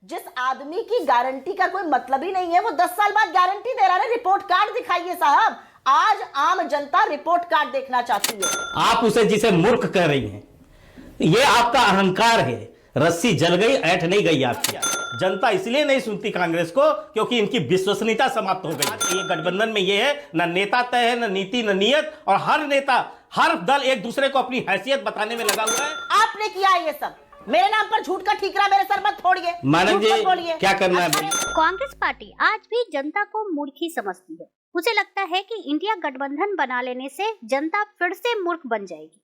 जिस आदमी की गारंटी का कोई मतलब ही नहीं है वो 10 साल बाद गारंटी दे रहा है। रिपोर्ट कार्ड दिखाइए साहब, आज आम जनता रिपोर्ट कार्ड देखना चाहती है। आप उसे जिसे मूर्ख कह रही हैं, ये आपका अहंकार है। रस्सी जल गई, ऐठ नहीं गई आपकी। जनता इसलिए नहीं सुनती कांग्रेस को क्योंकि इनकी विश्वसनीयता समाप्त हो गई। ये गठबंधन में ये है, न नेता तय है, न नीति, न नियत, और हर नेता, हर दल एक दूसरे को अपनी हैसियत बताने में लगा हुआ है। आपने किया ये सब, मेरे नाम पर झूठ का ठीकरा मेरे सर मत फोड़िए। मानक जी, क्या करना है? कांग्रेस पार्टी आज भी जनता को मूर्ख समझती है। उसे लगता है कि इंडिया गठबंधन बना लेने से जनता फिर से मूर्ख बन जाएगी।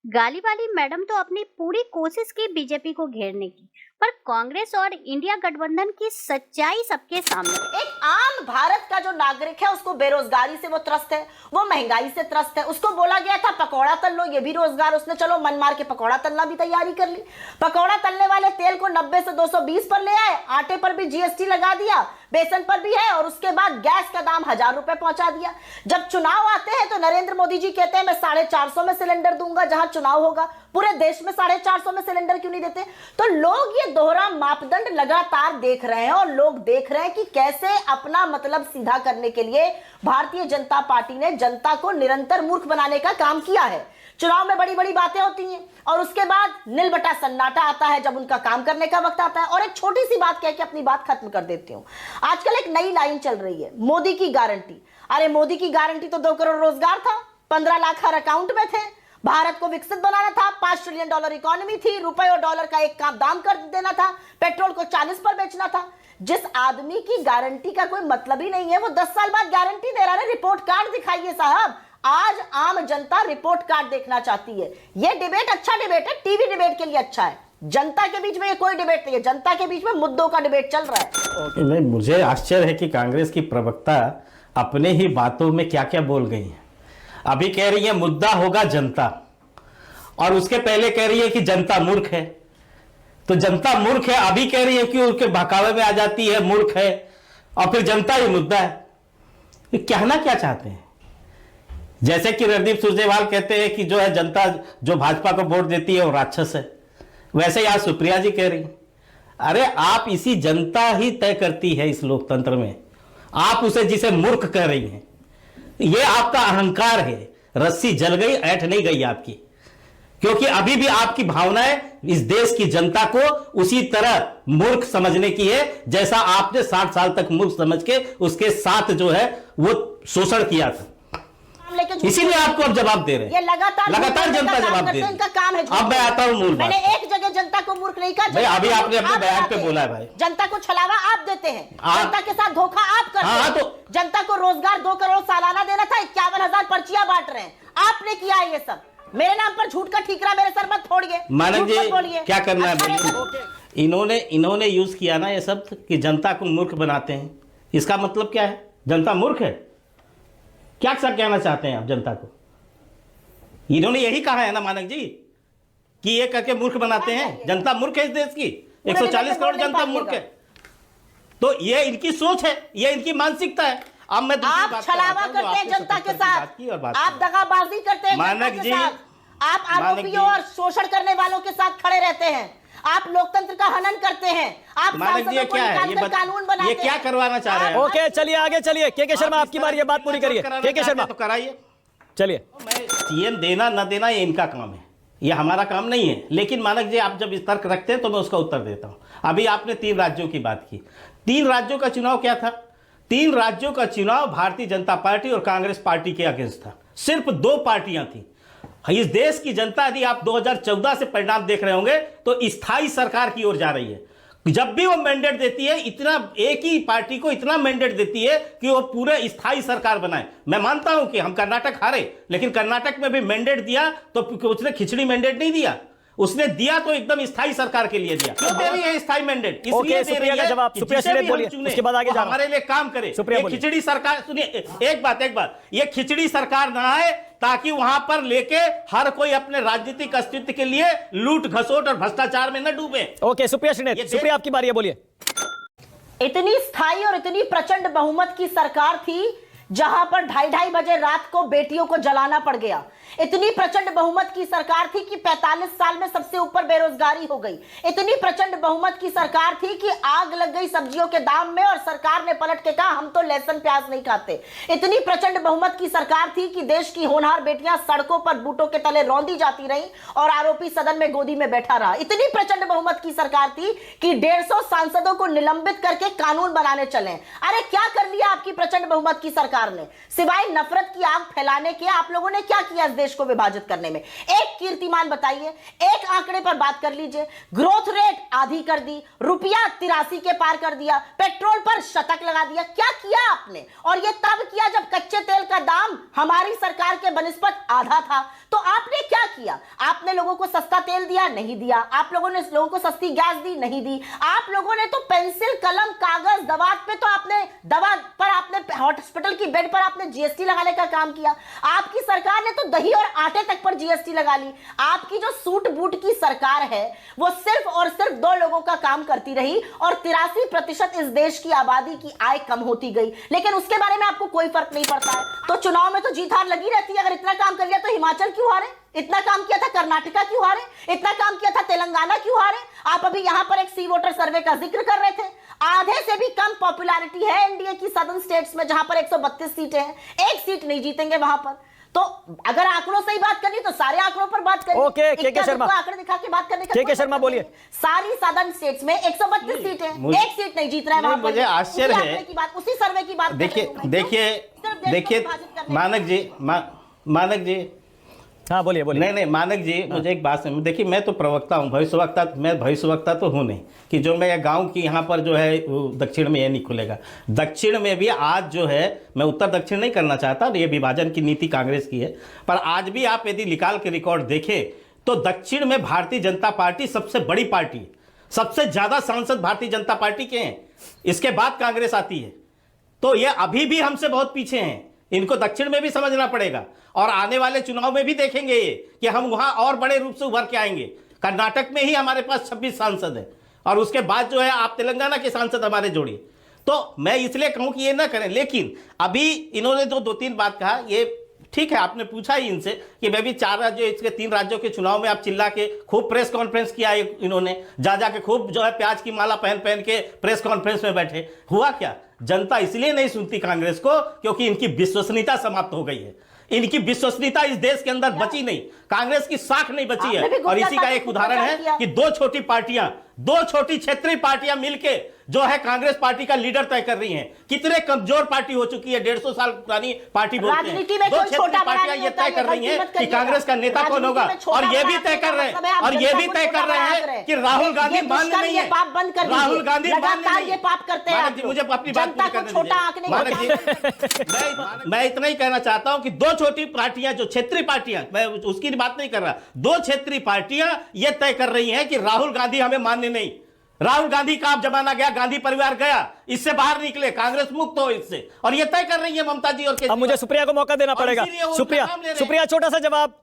गाली वाली मैडम तो अपनी पूरी कोशिश की बीजेपी को घेरने की, पर कांग्रेस और इंडिया गठबंधन की सच्चाई सबके सामने। एक आम भारत का जो नागरिक है उसको बेरोजगारी से वो त्रस्त है, वो महंगाई से त्रस्त है। उसको बोला गया था पकौड़ा तल लो, ये भी रोजगार, उसने चलो मन मार के पकौड़ा तलना भी तैयारी कर ली। पकौड़ा तलने वाले तेल को 90 से 220 पर ले आए, आटे पर भी जीएसटी लगा दिया, बेसन पर भी है, और उसके बाद गैस का दाम 1000 रुपए पहुंचा दिया। जब चुनाव आते हैं तो नरेंद्र मोदी जी कहते हैं मैं 450 में सिलेंडर दूंगा। जहां चुनाव होगा पूरे देश में 450 में सिलेंडर क्यों नहीं देते? तो लोग ये दोहरा मापदंड लगातार देख रहे हैं, और लोग देख रहे हैं कि कैसे अपना मतलब सीधा करने के लिए भारतीय जनता पार्टी ने जनता को निरंतर मूर्ख बनाने का काम किया है। चुनाव में बड़ी बड़ी बातें होती हैं और उसके बाद नीलबटा सन्नाटा आता है जब उनका काम करने का वक्त आता है। और एक छोटी सी बात कह के अपनी बात खत्म कर देती हूं। आजकल एक नई लाइन चल रही है, मोदी की गारंटी। अरे मोदी की गारंटी तो 2 करोड़ रोजगार था, 15 लाख हर अकाउंट में थे, भारत को विकसित बनाना था, $5 ट्रिलियन इकोनॉमी थी, रुपए और डॉलर का एक दाम कर देना था, पेट्रोल को 40 पर बेचना था। जिस आदमी की गारंटी का कोई मतलब ही नहीं है वो 10 साल बाद गारंटी दे रहा है। रिपोर्ट कार्ड दिखाइए साहब, आज आम जनता रिपोर्ट कार्ड देखना चाहती है। ये डिबेट अच्छा डिबेट है, टीवी डिबेट के लिए अच्छा है, जनता के बीच में ये कोई डिबेट नहीं है, जनता के बीच में मुद्दों का डिबेट चल रहा है। नहीं, मुझे आश्चर्य है कि कांग्रेस की प्रवक्ता अपने ही बातों में क्या क्या बोल गई हैं। अभी कह रही है मुद्दा होगा जनता, और उसके पहले कह रही है कि जनता मूर्ख है। तो जनता मूर्ख है, अभी कह रही है कि उसके बहकावे में आ जाती है मूर्ख है, और फिर जनता ही मुद्दा है। ये कहना क्या चाहते हैं? जैसे कि रणदीप सुरजेवाला कहते हैं कि जो है जनता जो भाजपा को वोट देती है वो राक्षस है, वैसे ही आज सुप्रिया जी कह रही हैं। अरे आप इसी जनता ही तय करती है इस लोकतंत्र में। आप उसे जिसे मूर्ख कह रही हैं, ये आपका अहंकार है। रस्सी जल गई, ऐठ नहीं गई आपकी, क्योंकि अभी भी आपकी भावनाएं इस देश की जनता को उसी तरह मूर्ख समझने की है जैसा आपने 60 साल तक मूर्ख समझ के उसके साथ जो है वो शोषण किया था। इसीलिए आपको अब जवाब दे रहे हैं। ये लगातार जनता जवाब दे रही है। इनका काम है। अब मैं आता हूं मूल बात। मैंने एक जगह जनता को मूर्ख नहीं कहा। भाई अभी आपने अपने बयान पे बोला है भाई, जनता को छलावा आप देते हैं, जनता के साथ धोखा आप करते हैं। तो जनता को रोजगार 2 करोड़ सालाना देना था, 51,000 पर्चियां बांट रहे हैं, आपने किया है ये सब। मेरे नाम पर झूठ का ठीकरा मेरे सर मत फोड़िए। मानक जी, क्या करना है? इन्होंने यूज किया ना ये शब्द कि जनता को मूर्ख बनाते हैं। इसका मतलब क्या है? जनता मूर्ख है? क्या सब कहना चाहते हैं आप जनता को? इन्होंने यही कहा है ना मानक जी कि ये करके मूर्ख बनाते हैं। जनता मूर्ख है इस देश की, 140 करोड़ जनता मूर्ख है। तो ये इनकी सोच है, ये इनकी मानसिकता है। अब मैं आप छलावा करते हैं जनता के साथ, आप दगाबाजी करते हैं मानक जी, आप आरोपियों और शोषण करने वालों के साथ खड़े रहते हैं, आप लोकतंत्र का हनन करते हैं, आप मानक जी क्या है ये कानून बनाते ये क्या करवाना चाह रहे हैं? ओके चलिए आगे चलिए। के शर्मा आपकी बारी है, बात पूरी करिए। के शर्मा तो कराइए, चलिए। सीएम देना न देना ये इनका काम है, ये हमारा काम नहीं है। लेकिन मानक जी आप जब इस तर्क रखते हैं तो मैं उसका उत्तर देता हूं। अभी आपने 3 राज्यों की बात की। 3 राज्यों का चुनाव क्या था? 3 राज्यों का चुनाव भारतीय जनता पार्टी और कांग्रेस पार्टी के अगेंस्ट था। सिर्फ 2 पार्टियां थी। इस देश की जनता यदि आप 2014 से परिणाम देख रहे होंगे तो स्थायी सरकार की ओर जा रही है। जब भी वो मैंडेट देती है, इतना एक ही पार्टी को इतना मैंडेट देती है कि वो पूरे स्थायी सरकार बनाए। मैं मानता हूं कि हम कर्नाटक हारे, लेकिन कर्नाटक में भी मैंडेट दिया तो उसने खिचड़ी मैंडेट नहीं दिया, उसने दिया तो एकदम स्थायी सरकार के लिए दिया। क्यों दे रही है स्थायी मैंडेट? इसलिए दे रही है जवाब सुप्रिया बोलिए, उसके बाद आगे हमारे लिए काम करे। ये खिचड़ी सरकार, सुनिए एक बात, ये खिचड़ी सरकार ना आए ताकि वहां पर लेके हर कोई अपने राजनीतिक अस्तित्व के लिए लूट घसोट और भ्रष्टाचार में न डूबे। ओके सुप्रिया आपकी बारी है, बोलिए। इतनी स्थायी और इतनी प्रचंड बहुमत की सरकार थी जहां पर 2:30 बजे रात को बेटियों को जलाना पड़ गया। इतनी प्रचंड बहुमत की सरकार थी कि 45 साल में सबसे ऊपर बेरोजगारी हो गई। इतनी प्रचंड बहुमत की सरकार थी कि आग लग गई सब्जियों के दाम में और सरकार ने पलट के कहा हम तो लहसुन प्याज नहीं खाते। इतनी प्रचंड बहुमत की सरकार थी कि देश की होनहार बेटियां सड़कों पर बूटों के तले रौंदी जाती रहीं और आरोपी सदन में गोदी में बैठा रहा। इतनी प्रचंड बहुमत की सरकार थी कि 150 सांसदों को निलंबित करके कानून बनाने चले। अरे क्या कर लिया आपकी प्रचंड बहुमत की सरकार ने? सिवाय नफरत की आग फैलाने के आप लोगों ने क्या किया इस देश को विभाजित करने में? एक कीर्तिमान बताइए, एक आंकड़े पर बात कर लीजिए। ग्रोथ रेट आधी कर दी, रुपया 83 के पार कर दिया, पेट्रोल पर शतक लगा दिया। क्या किया आपने? और ये तब किया जब कच्चे तेल का दाम हमारी सरकार के बनिस्बत आधा था। तो आपने क्या किया? आपने लोगों को सस्ता तेल दिया? नहीं दिया। आप लोगों ने लोगों को सस्ती गैस दी? नहीं दी। आप लोगों ने तो पेंसिल, कलम, कागज, दवा पे तो आपने दवा पर, आपने हॉस्पिटल की बेड पर आपने जीएसटी लगाने का काम किया। आपकी सरकार ने तो दही और आटे तक पर जीएसटी लगा ली। आपकी जो सूट बूट की सरकार है वो सिर्फ और सिर्फ 2 लोगों का काम करती रही और 83% इस देश की आबादी की आय कम होती गई। लेकिन उसके बारे में आपको कोई फर्क नहीं पड़ता है। तो चुनाव में तो जीत हार लगी रहती है। अगर इतना काम कर लिया तो हिमाचल क्यों हारे? इतना काम किया था कर्नाटका क्यों हारे? इतना काम किया था तेलंगाना क्यों हारे? आप अभी यहां पर एक सी वोटर सर्वे का जिक्र कर रहे थे। आधे से भी कम पॉपुलैरिटी है एनडीए की सदर्न स्टेट्स में, जहां पर 132 सीटें हैं। एक सीट नहीं जीतेंगे वहां पर। तो अगर आंकड़ों से ही बात करनी तो सारे आंकड़ों पर बात करनी। ओके, के शर्मा, आंकड़े दिखा के बात करने का के शर्मा बोलिए। सारी सदर्न स्टेट्स में 132 सीटें, एक सीट नहीं जीत रहा है वहां पर। मुझे आश्चर्य है की बात, उसी सर्वे की बात। देखिए मानक जी, हाँ बोलिए बोलिए। नहीं मानक जी, मुझे एक बात समझ। देखिए मैं तो प्रवक्ता हूँ, भविष्यवक्ता। मैं भविष्यवक्ता तो हूँ नहीं कि जो मैं गांव की यहाँ पर जो है वो दक्षिण में ये नहीं खुलेगा। दक्षिण में भी आज जो है, मैं उत्तर दक्षिण नहीं करना चाहता, ये विभाजन की नीति कांग्रेस की है, पर आज भी आप यदि निकाल के रिकॉर्ड देखें तो दक्षिण में भारतीय जनता पार्टी सबसे बड़ी पार्टी है। सबसे ज्यादा सांसद भारतीय जनता पार्टी के हैं, इसके बाद कांग्रेस आती है। तो ये अभी भी हमसे बहुत पीछे हैं। इनको दक्षिण में भी समझना पड़ेगा और आने वाले चुनाव में भी देखेंगे ये कि हम वहां और बड़े रूप से उभर के आएंगे। कर्नाटक में ही हमारे पास 26 सांसद है और उसके बाद जो है आप तेलंगाना के सांसद हमारे जोड़िए। तो मैं इसलिए कहूं कि ये ना करें। लेकिन अभी इन्होंने जो 2-3 बात कहा, ये ठीक है, आपने पूछा ही इनसे कि मैं भी 4 राज्यों, इसके 3 राज्यों के चुनाव में आप चिल्ला के खूब प्रेस कॉन्फ्रेंस किया इन्होंने, जा के खूब जो है प्याज की माला पहन के प्रेस कॉन्फ्रेंस में बैठे। हुआ क्या? जनता इसलिए नहीं सुनती कांग्रेस को क्योंकि इनकी विश्वसनीयता समाप्त हो गई है। इनकी विश्वसनीयता इस देश के अंदर बची नहीं, कांग्रेस की साख नहीं बची है। और इसी का एक उदाहरण है कि 2 छोटी पार्टियां, 2 छोटी क्षेत्रीय पार्टियां मिलके जो है कांग्रेस पार्टी का लीडर तय कर रही हैं। कितने कमजोर पार्टी हो चुकी है, 150 साल पुरानी पार्टी बोलते हैं। 2 क्षेत्रीय पार्टियां ये तय कर रही हैं कि कांग्रेस का नेता कौन होगा, और ये भी तय कर रहे हैं, और ये भी तय कर रहे हैं कि राहुल गांधी मान्य नहीं है। राहुल गांधी ये पाप करते हैं। मुझे अपनी बात पूरी करने दीजिए। मैं इतना ही कहना चाहता हूं कि 2 छोटी पार्टियां, जो क्षेत्रीय पार्टियां, मैं उसकी बात नहीं कर रहा, 2 क्षेत्रीय पार्टियां ये तय कर रही हैं कि राहुल गांधी हमें मान्य नहीं। राहुल गांधी का अब जमाना गया, गांधी परिवार गया, इससे बाहर निकले, कांग्रेस मुक्त हो इससे। और ये तय कर रही है ममता जी। और अब मुझे सुप्रिया को मौका देना पड़ेगा। सुप्रिया छोटा सा जवाब।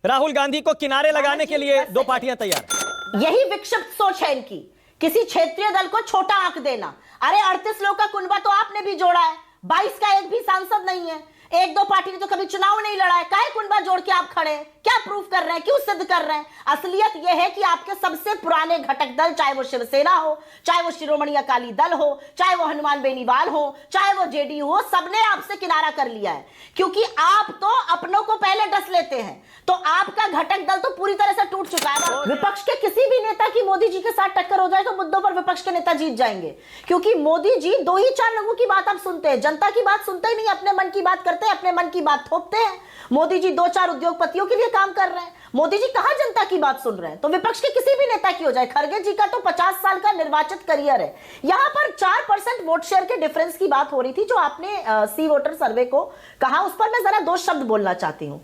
राहुल गांधी को किनारे लगाने के लिए 2 पार्टियां तैयार। यही विक्षिप्त सोच है इनकी, किसी क्षेत्रीय दल को छोटा आंक देना। अरे 38 लोग का कुनबा तो आपने भी जोड़ा है, 22 का एक भी सांसद नहीं है। 1-2 पार्टी ने तो कभी चुनाव नहीं लड़ा है, काहे कुनबा जोड़ के आप खड़े हैं? क्या प्रूफ कर रहे हैं, क्यों सिद्ध कर रहे हैं? असलियत यह है कि आपके सबसे पुराने घटक दल, चाहे वो शिवसेना हो, चाहे वो शिरोमणि अकाली दल हो, चाहे वो हनुमान बेनीवाल हो, चाहे वो जेडीयू हो, सबने आपसे किनारा कर लिया है। क्योंकि आप तो अपनों को पहले डस लेते हैं, तो आपका घटक दल तो पूरी तरह से टूट चुका है। विपक्ष के किसी भी नेता की मोदी जी के साथ टक्कर हो जाए तो मुद्दों पर विपक्ष के नेता जीत जाएंगे, क्योंकि मोदी जी 2 ही 4 लोगों की बात आप सुनते हैं, जनता की बात सुनते ही नहीं, अपने मन की बात करते हैं, अपने मन की बात थोपते हैं। मोदी जी 2-4 उद्योगपतियों के लिए काम कर रहे हैं, मोदी जी कहां जनता की बात सुन रहे हैं? तो विपक्ष के किसी भी नेता की हो जाए, खड़गे जी का तो 50 साल का निर्वाचित करियर है। यहां पर 4% वोट शेयर के डिफरेंस की बात हो रही थी, जो आपने सी वोटर सर्वे को कहा, उस पर मैं जरा 2 शब्द बोलना चाहती हूं।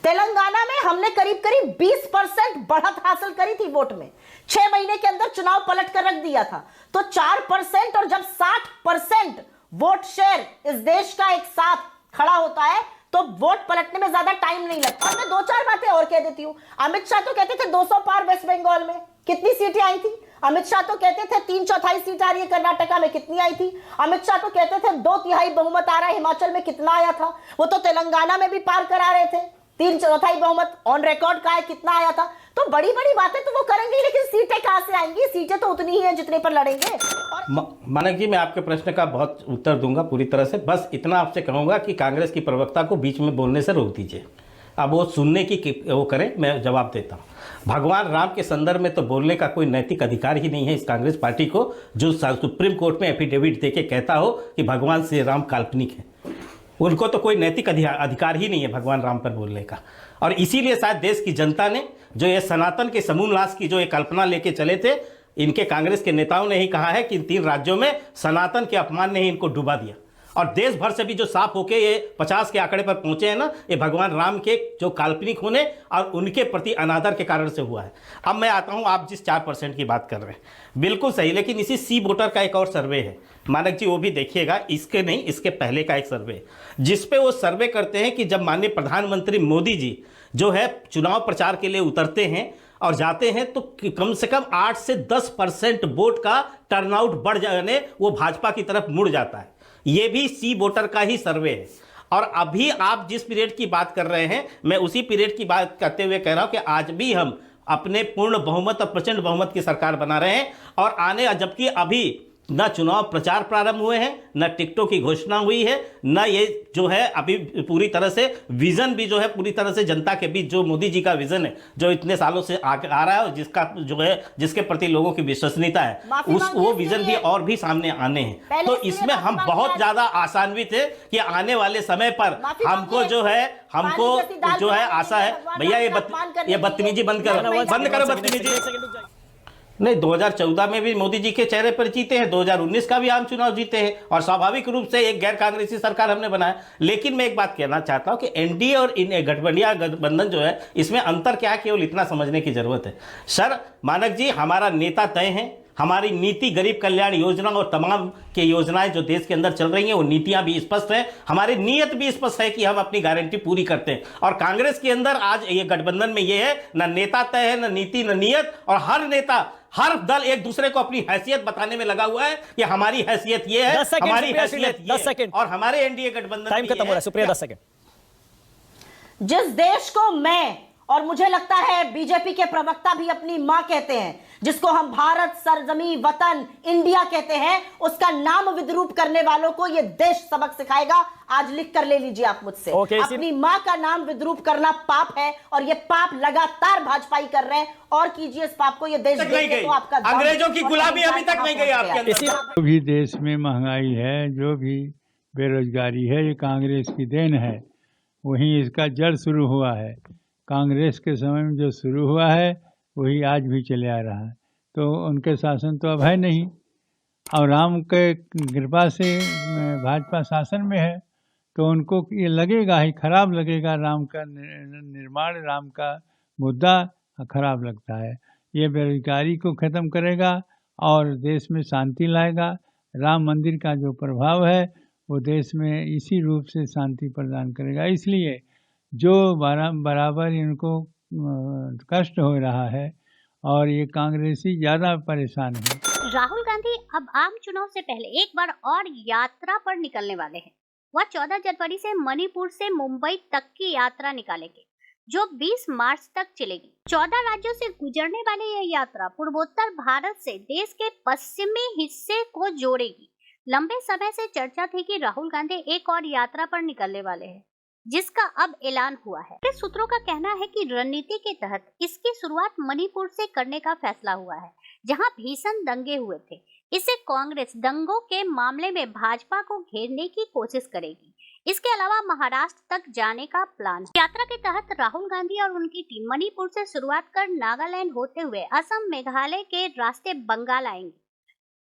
तेलंगाना में हमने करीब 20% बढ़त हासिल करी थी वोट में, 6 महीने के अंदर चुनाव पलट कर रख दिया था। तो 4%, और जब 60% वोट शेयर इस देश का एक साथ खड़ा होता है तो वोट पलटने में ज्यादा टाइम नहीं लगता। मैं 2-4 बातें और कह देती हूं। अमित शाह तो कहते थे 200 पार वेस्ट बंगाल में, कितनी सीटें आई थी? अमित शाह तो कहते थे 3/4 सीट आ रही है कर्नाटका में, कितनी आई थी? अमित शाह तो कहते थे 2/3 बहुमत आ रहा है हिमाचल में, कितना आया था? वो तो तेलंगाना में भी पार करा रहे थे। 3/4 बहुमत ऑन रिकॉर्ड का है, कितना आया था। तो बड़ी बड़ी बातें तो वो करेंगे, लेकिन सीटें कहां से आएंगी? सीटें तो उतनी ही हैं जितने पर लड़ेंगे। और मानक जी, मैं आपके प्रश्न का बहुत उत्तर दूंगा पूरी तरह से। बस इतना आपसे कहूंगा कि कांग्रेस की प्रवक्ता को बीच में बोलने से रोक दीजिए। अब वो सुनने की वो करें, मैं जवाब देता हूँ। भगवान राम के संदर्भ में तो बोलने का कोई नैतिक अधिकार ही नहीं है इस कांग्रेस पार्टी को, जो सुप्रीम कोर्ट में एफिडेविट देके कहता हो कि भगवान श्री राम काल्पनिक है। उनको तो कोई नैतिक अधिकार ही नहीं है भगवान राम पर बोलने का। और इसीलिए शायद देश की जनता ने जो ये सनातन के समूल नाश की जो ये कल्पना लेके चले थे, इनके कांग्रेस के नेताओं ने ही कहा है कि इन 3 राज्यों में सनातन के अपमान ने ही इनको डुबा दिया। और देश भर से भी जो साफ होके ये 50 के आंकड़े पर पहुंचे हैं ना, ये भगवान राम के जो काल्पनिक होने और उनके प्रति अनादर के कारण से हुआ है। अब मैं आता हूं, आप जिस 4% की बात कर रहे हैं बिल्कुल सही, लेकिन इसी सी वोटर का एक और सर्वे है मानक जी, वो भी देखिएगा। इसके नहीं, इसके पहले का एक सर्वे जिसपे वो सर्वे करते हैं कि जब माननीय प्रधानमंत्री मोदी जी जो है चुनाव प्रचार के लिए उतरते हैं और जाते हैं, तो कम से कम 8 से 10% वोट का टर्नआउट बढ़ जाने वो भाजपा की तरफ मुड़ जाता है। ये भी सी वोटर का ही सर्वे है। और अभी आप जिस पीरियड की बात कर रहे हैं, मैं उसी पीरियड की बात करते हुए कह रहा हूं कि आज भी हम अपने पूर्ण बहुमत और प्रचंड बहुमत की सरकार बना रहे हैं। और आने, जबकि अभी न चुनाव प्रचार प्रारंभ हुए हैं, न टिकटों की घोषणा हुई है, न ये जो है अभी पूरी तरह से विजन भी जो है पूरी तरह से जनता के बीच जो मोदी जी का विजन है जो इतने सालों से आ रहा है और जिसका जो है जिसके प्रति लोगों की विश्वसनीयता है, वो विजन भी और भी सामने आने हैं। तो इसमें हम बहुत ज्यादा आशान्वित है कि आने वाले समय पर हमको जो है आशा है। भैया ये बदतमीजी बंद करो बदतमीजी। नहीं, 2014 में भी मोदी जी के चेहरे पर जीते हैं, 2019 का भी आम चुनाव जीते हैं और स्वाभाविक रूप से एक गैर कांग्रेसी सरकार हमने बनाया। लेकिन मैं एक बात कहना चाहता हूं कि एनडीए और इन गठबंधन जो है, इसमें अंतर क्या है, केवल इतना समझने की जरूरत है। सर मानक जी, हमारा नेता तय है, हमारी नीति गरीब कल्याण योजना और तमाम के योजनाएं जो देश के अंदर चल रही हैं वो नीतियां भी स्पष्ट हैं, हमारी नीयत भी स्पष्ट है कि हम अपनी गारंटी पूरी करते हैं। और कांग्रेस के अंदर आज ये गठबंधन में ये है, न नेता तय है, न नीति, न नीयत, और हर नेता हर दल एक दूसरे को अपनी हैसियत बताने में लगा हुआ है कि हमारी हैसियत ये है, हमारी हैसियत 10 सेकंड और हमारे एनडीए गठबंधन टाइम खत्म हो रहा है। सुप्रिया 10 सेकंड। जिस देश को मैं और मुझे लगता है बीजेपी के प्रवक्ता भी अपनी मां कहते हैं, जिसको हम भारत, सरजमी, वतन, इंडिया कहते हैं, उसका नाम विद्रूप करने वालों को यह देश सबक सिखाएगा। आज लिख कर ले लीजिए आप मुझसे। अपनी मां का नाम विद्रूप करना पाप है और यह पाप लगातार भाजपाई कर रहे हैं। और कीजिए इस पाप को, यह देश देखे तो आपका अंग्रेजों की गुलामी अभी तक नहीं गई आपके अंदर। जो भी देश में महंगाई है, जो भी बेरोजगारी है, ये कांग्रेस की देन है। वहीं इसका जड़ शुरू हुआ है। कांग्रेस के समय में जो शुरू हुआ है वही आज भी चले आ रहा है। तो उनके शासन तो अब है नहीं, और राम के कृपा से भाजपा शासन में है, तो उनको ये लगेगा ही, खराब लगेगा। राम का निर्माण, राम का मुद्दा खराब लगता है। ये बेरोजगारी को ख़त्म करेगा और देश में शांति लाएगा। राम मंदिर का जो प्रभाव है वो देश में इसी रूप से शांति प्रदान करेगा। इसलिए जो बराबर इनको कष्ट हो रहा है और ये कांग्रेसी ज़्यादा परेशान है। राहुल गांधी अब आम चुनाव से पहले एक बार और यात्रा पर निकलने वाले हैं। वह 14 जनवरी से मणिपुर से मुंबई तक की यात्रा निकालेंगे, जो 20 मार्च तक चलेगी। 14 राज्यों से गुजरने वाली यह यात्रा पूर्वोत्तर भारत से देश के पश्चिमी हिस्से को जोड़ेगी। लंबे समय से चर्चा थी कि राहुल गांधी एक और यात्रा पर निकलने वाले हैं, जिसका अब ऐलान हुआ है। सूत्रों का कहना है कि रणनीति के तहत इसकी शुरुआत मणिपुर से करने का फैसला हुआ है, जहां भीषण दंगे हुए थे। इससे कांग्रेस दंगों के मामले में भाजपा को घेरने की कोशिश करेगी। इसके अलावा महाराष्ट्र तक जाने का प्लान है। यात्रा के तहत राहुल गांधी और उनकी टीम मणिपुर से शुरुआत कर नागालैंड होते हुए असम, मेघालय के रास्ते बंगाल आएंगे।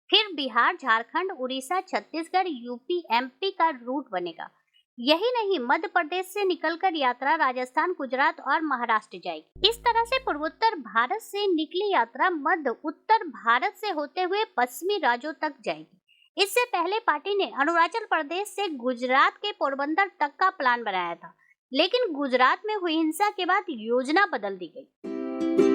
फिर बिहार, झारखंड, उड़ीसा, छत्तीसगढ़, यूपी, एमपी का रूट बनेगा। यही नहीं, मध्य प्रदेश से निकलकर यात्रा राजस्थान, गुजरात और महाराष्ट्र जाएगी। इस तरह से पूर्वोत्तर भारत से निकली यात्रा मध्य उत्तर भारत से होते हुए पश्चिमी राज्यों तक जाएगी। इससे पहले पार्टी ने अरुणाचल प्रदेश से गुजरात के पोरबंदर तक का प्लान बनाया था, लेकिन गुजरात में हुई हिंसा के बाद योजना बदल दी गई।